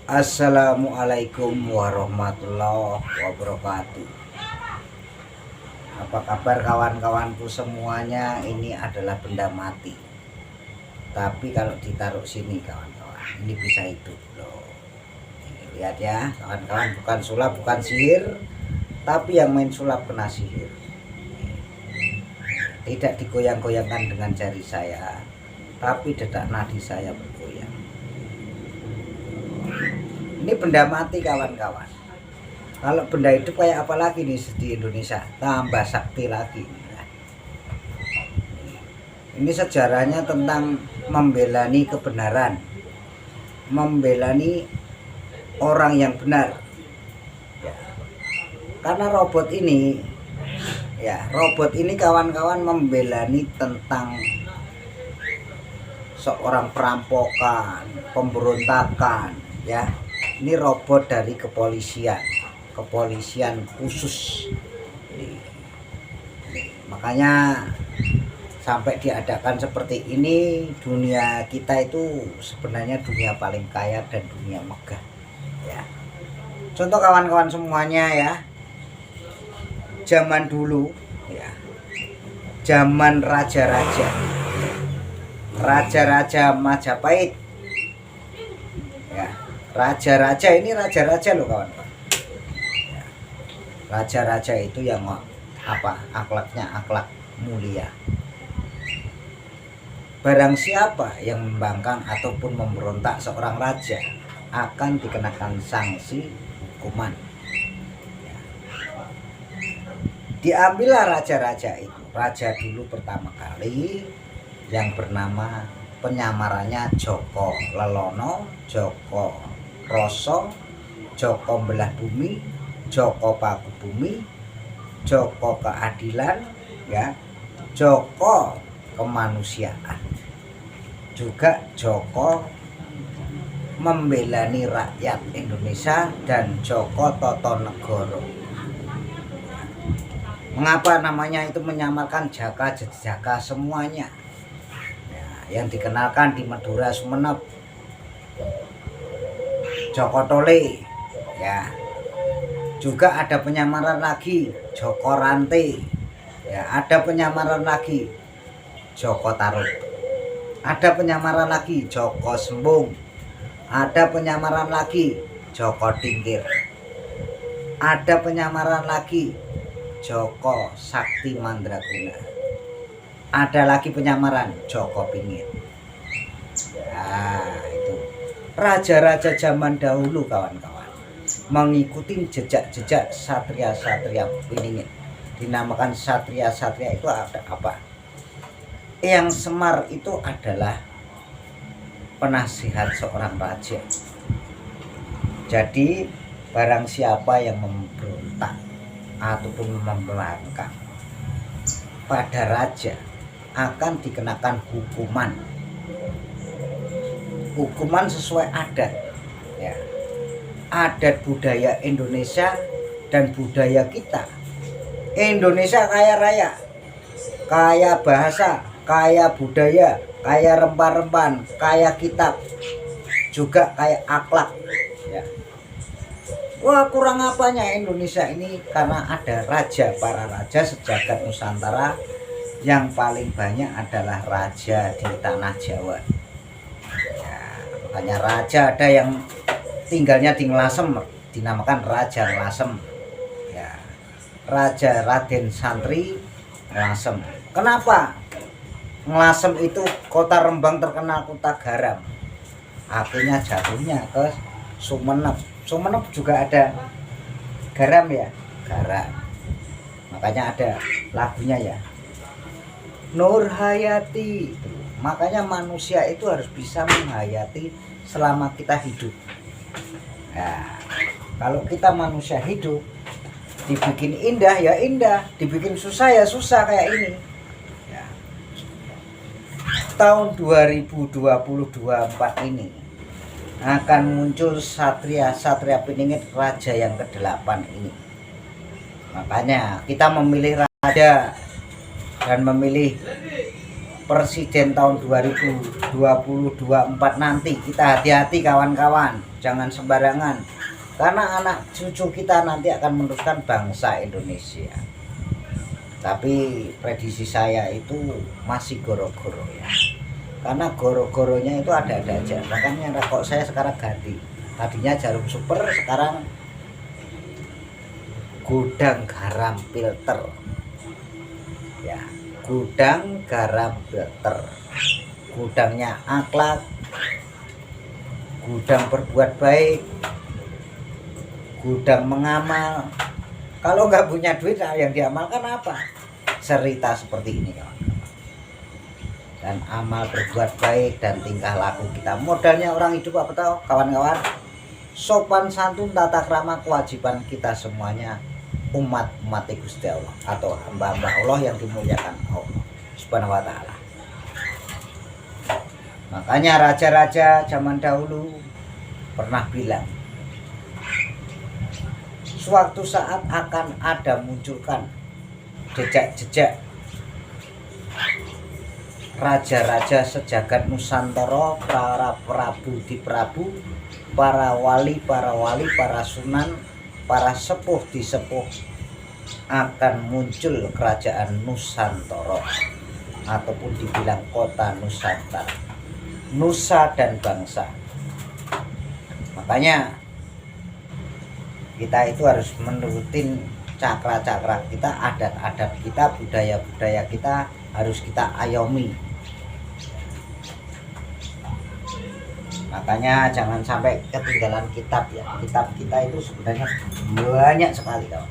Assalamualaikum warahmatullahi wabarakatuh. Apa kabar kawan-kawanku semuanya? Ini adalah benda mati, tapi kalau ditaruh sini kawan-kawan, ini bisa hidup loh. Lihat ya kawan-kawan, bukan sulap, bukan sihir, tapi yang main sulap kena sihir. Tidak digoyang-goyangkan dengan jari saya, tapi detak nadi saya bergoyang. Ini benda mati kawan-kawan. Kalau benda hidup kayak apa lagi nih di Indonesia? Tambah sakti lagi. Ini sejarahnya tentang membelani kebenaran, membelani orang yang benar. Karena robot ini kawan-kawan membelani tentang seorang perampokan, pemberontakan, ya. Ini robot dari kepolisian khusus. Makanya sampai diadakan seperti ini, dunia kita itu sebenarnya dunia paling kaya dan dunia megah, ya. Contoh kawan-kawan semuanya ya, zaman dulu ya, zaman raja-raja Majapahit ya, raja-raja ini raja-raja loh kawan-kawan. Raja-raja itu yang apa, akhlaknya akhlak mulia. Barang siapa yang membangkang ataupun memberontak seorang raja akan dikenakan sanksi hukuman. Diambillah raja-raja itu. Raja dulu pertama kali yang bernama, penyamarannya Joko Lelono, Joko Roso, Joko Belah Bumi, Joko Paku Bumi, Joko Keadilan, ya, Joko Kemanusiaan, juga Joko membelani rakyat Indonesia, dan Joko Totonegoro. Mengapa namanya itu menyamarkan jaka semuanya? Yang dikenalkan di Madura, Sumenep, Joko Tole, ya. Juga ada penyamaran lagi Joko Rante, ya. Ada penyamaran lagi Joko Tarub, ada penyamaran lagi Joko Sembung, ada penyamaran lagi Joko Tingkir, ada penyamaran lagi Joko Sakti Mandraguna, ada lagi penyamaran Joko Pingit. Nah, itu raja-raja zaman dahulu kawan-kawan, mengikuti jejak-jejak satria-satria Piningit. Dinamakan satria-satria itu ada apa? Yang Semar itu adalah penasihat seorang raja. Jadi barang siapa yang memberontak ataupun membangkang pada raja akan dikenakan hukuman sesuai adat, ya. Adat budaya Indonesia dan budaya kita. Indonesia kaya raya, kaya bahasa, kaya budaya, kaya rempah-rempah, kaya kitab, juga kaya akhlak, ya. Wah, kurang apanya Indonesia ini? Karena ada raja, para raja sejagat Nusantara. Yang paling banyak adalah raja di tanah Jawa, ya. Makanya raja ada yang tinggalnya di Ngelasem, dinamakan Raja Ngelasem, ya. Raja Raden Santri Ngelasem. Kenapa? Ngelasem itu kota Rembang terkenal kota garam. Akhirnya jatuhnya ke Sumenep. Sumenep juga ada garam, ya, garam. Makanya ada lagunya, ya, Nur Hayati. Makanya manusia itu harus bisa menghayati selama kita hidup. Nah, kalau kita manusia hidup, dibikin indah ya indah, dibikin susah ya susah kayak ini, ya. Tahun 2024 ini akan muncul satria Piningit, raja yang ke-8 ini. Makanya kita memilih raja dan memilih presiden tahun 2024 nanti. Kita hati-hati kawan-kawan, jangan sembarangan, karena anak cucu kita nanti akan meneruskan bangsa Indonesia. Tapi prediksi saya itu masih goro-goro ya, karena goro-goronya itu ada-ada aja. Makanya rokok saya sekarang ganti, tadinya Jarum Super, sekarang Gudang Garam Filter ya, Gudang Garam Filter. Gudangnya akhlak, gudang berbuat baik, gudang mengamal. Kalau nggak punya duit, yang diamalkan apa? Cerita seperti ini kawan-kawan. Dan amal berbuat baik dan tingkah laku kita. Modalnya orang hidup apa tahu kawan-kawan? Sopan santun, tata krama, kewajiban kita semuanya umat Gusti Allah atau hamba-hamba Allah yang dimuliakan Allah Subhanahu wa taala. Makanya raja-raja zaman dahulu pernah bilang, suatu saat akan ada munculkan jejak-jejak raja-raja sejagat Nusantara, para prabu di prabu, para wali, para sunan, para sepuh di sepuh, akan muncul kerajaan Nusantara ataupun dibilang kota Nusantara, nusa dan bangsa. Makanya kita itu harus menurutin cakra-cakra kita, adat-adat kita, budaya-budaya kita harus kita ayomi. Makanya jangan sampai ketinggalan kitab ya. Kitab kita itu sebenarnya banyak sekali kawan.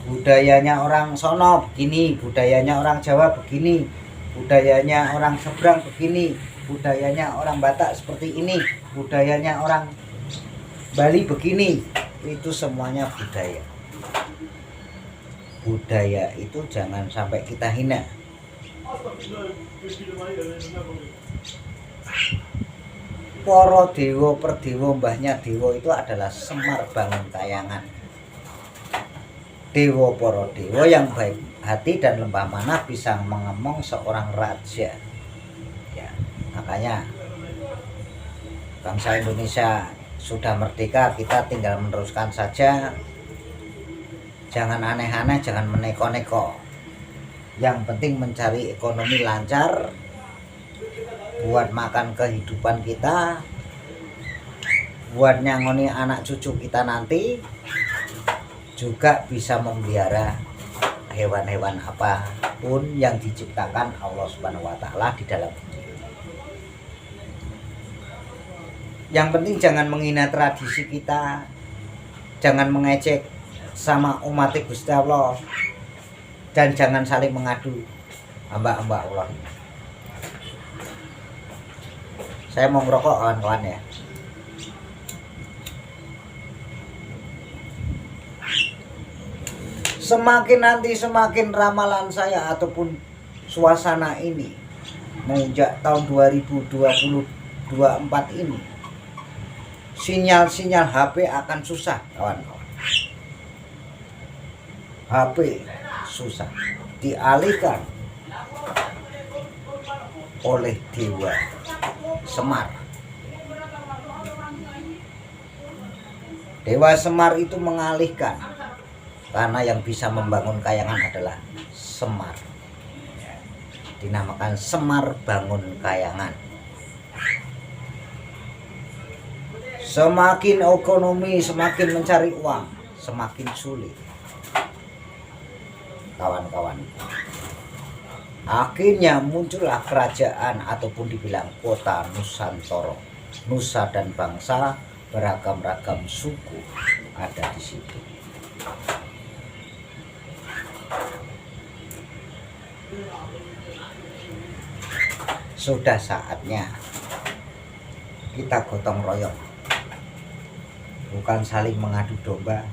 Budayanya orang sono begini, budayanya orang Jawa begini, budayanya orang seberang begini, budayanya orang Batak seperti ini, budayanya orang Bali begini. Itu semuanya budaya. Budaya itu jangan sampai kita hina. Para dewa perdewa mbahnya dewa itu adalah Semar Banguntayangan. Dewa para dewa yang baik hati dan lembah mana bisa mengemong seorang raja ya. Makanya bangsa Indonesia sudah merdeka, kita tinggal meneruskan saja. Jangan aneh-aneh, jangan meneko-neko. Yang penting mencari ekonomi lancar buat makan kehidupan kita, buat nyangoni anak cucu kita nanti, juga bisa memelihara hewan-hewan apapun yang diciptakan Allah Subhanahu wa taala di dalam bumi. Yang penting jangan menghina tradisi kita, jangan mengejek sama umat Gusti Allah, dan jangan saling mengadu hamba-hamba Allah. Saya mau ngerokok kawan-kawan ya. Semakin nanti semakin ramalan saya ataupun suasana ini menginjak tahun 2024 ini, sinyal-sinyal HP akan susah kawan-kawan. HP susah dialihkan oleh Dewa Semar. Dewa Semar itu mengalihkan, karena yang bisa membangun kayangan adalah Semar. Dinamakan Semar Bangun Kayangan. Semakin ekonomi, semakin mencari uang, semakin sulit kawan-kawan. Akhirnya muncullah kerajaan ataupun dibilang kota Nusantara. Nusa dan bangsa, beragam-ragam suku ada di situ. Sudah saatnya kita gotong royong, bukan saling mengadu domba,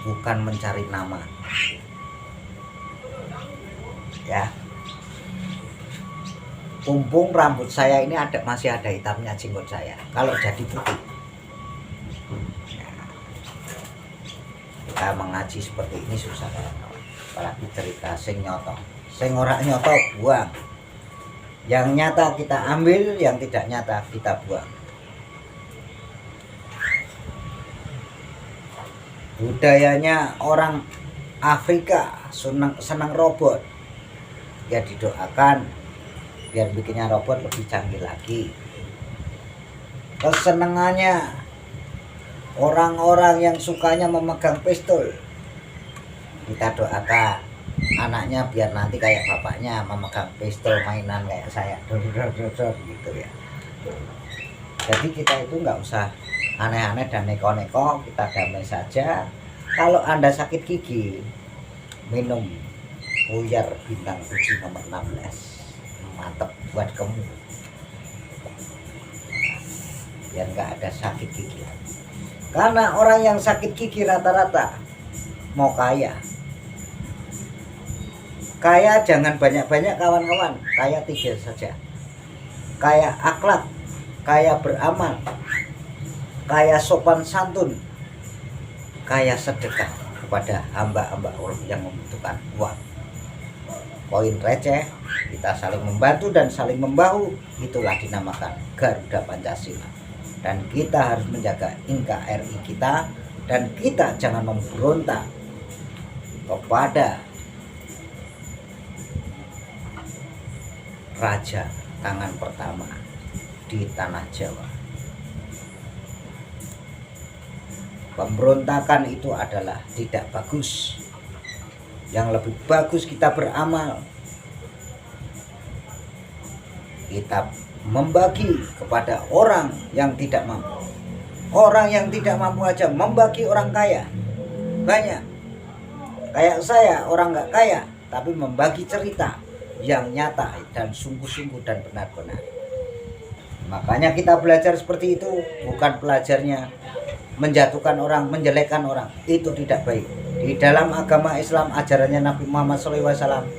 bukan mencari nama ya. Mumpung rambut saya ini masih ada hitamnya jenggot saya, kalau jadi putih ya, kita mengaji seperti ini susah, apalagi cerita sing nyoto. Sing ora nyata buang. Yang nyata kita ambil, yang tidak nyata kita buang. Budayanya orang Afrika senang robot, ya didoakan biar bikinnya robot lebih canggih lagi. Kesenangannya orang-orang yang sukanya memegang pistol, kita doakan anaknya biar nanti kayak bapaknya memegang pistol mainan kayak saya, gitu ya. Jadi kita itu nggak usah aneh-aneh dan neko-neko, kita damai saja. Kalau Anda sakit gigi, minum Puyar Bintang 7 nomor 16, mantep buat kamu, biar nggak ada sakit gigi. Karena orang yang sakit gigi rata-rata mau kaya. Kaya jangan banyak-banyak kawan-kawan, kaya 3 saja. Kaya akhlak, kaya beramal, kaya sopan santun, kaya sedekah kepada hamba-hamba Allah yang membutuhkan uang. Poin receh, kita saling membantu dan saling membahu, itulah dinamakan Garuda Pancasila. Dan kita harus menjaga NKRI kita, dan kita jangan memberontak kepada raja tangan pertama di tanah Jawa. Pemberontakan itu adalah tidak bagus. Yang lebih bagus kita beramal, kita membagi kepada orang yang tidak mampu. Orang yang tidak mampu aja membagi orang kaya. Banyak. Kayak saya, orang nggak kaya, tapi membagi cerita yang nyata dan sungguh-sungguh dan benar-benar. Makanya kita belajar seperti itu, bukan belajarnya menjatuhkan orang, menjelekkan orang. Itu tidak baik. Di dalam agama Islam, ajarannya Nabi Muhammad SAW,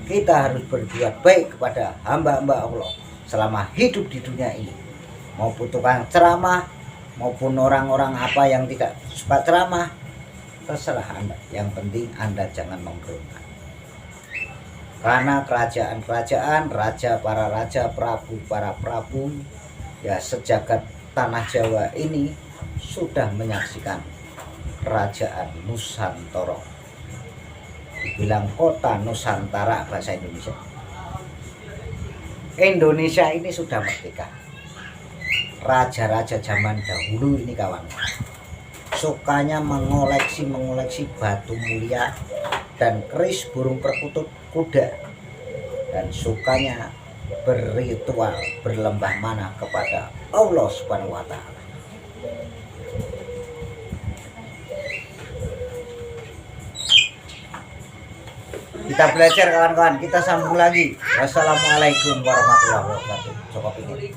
kita harus berbuat baik kepada hamba-hamba Allah selama hidup di dunia ini. Maupun tukang ceramah, maupun orang-orang apa yang tidak suka ceramah, terserah Anda. Yang penting Anda jangan memberontak. Karena kerajaan-kerajaan, raja para raja, prabu para prabu, ya sejagat tanah Jawa ini sudah menyaksikan kerajaan Nusantara. Dibilang kota Nusantara bahasa Indonesia. Indonesia ini sudah merdeka. Raja-raja zaman dahulu ini kawan, sukanya mengoleksi batu mulia dan keris burung perkutut kuda, dan sukanya berritual berlembah mana kepada Allah Subhanahu wa Ta'ala. Kita belajar kawan-kawan, kita sambung lagi. Wassalamualaikum warahmatullahi wabarakatuh. Cukup ini.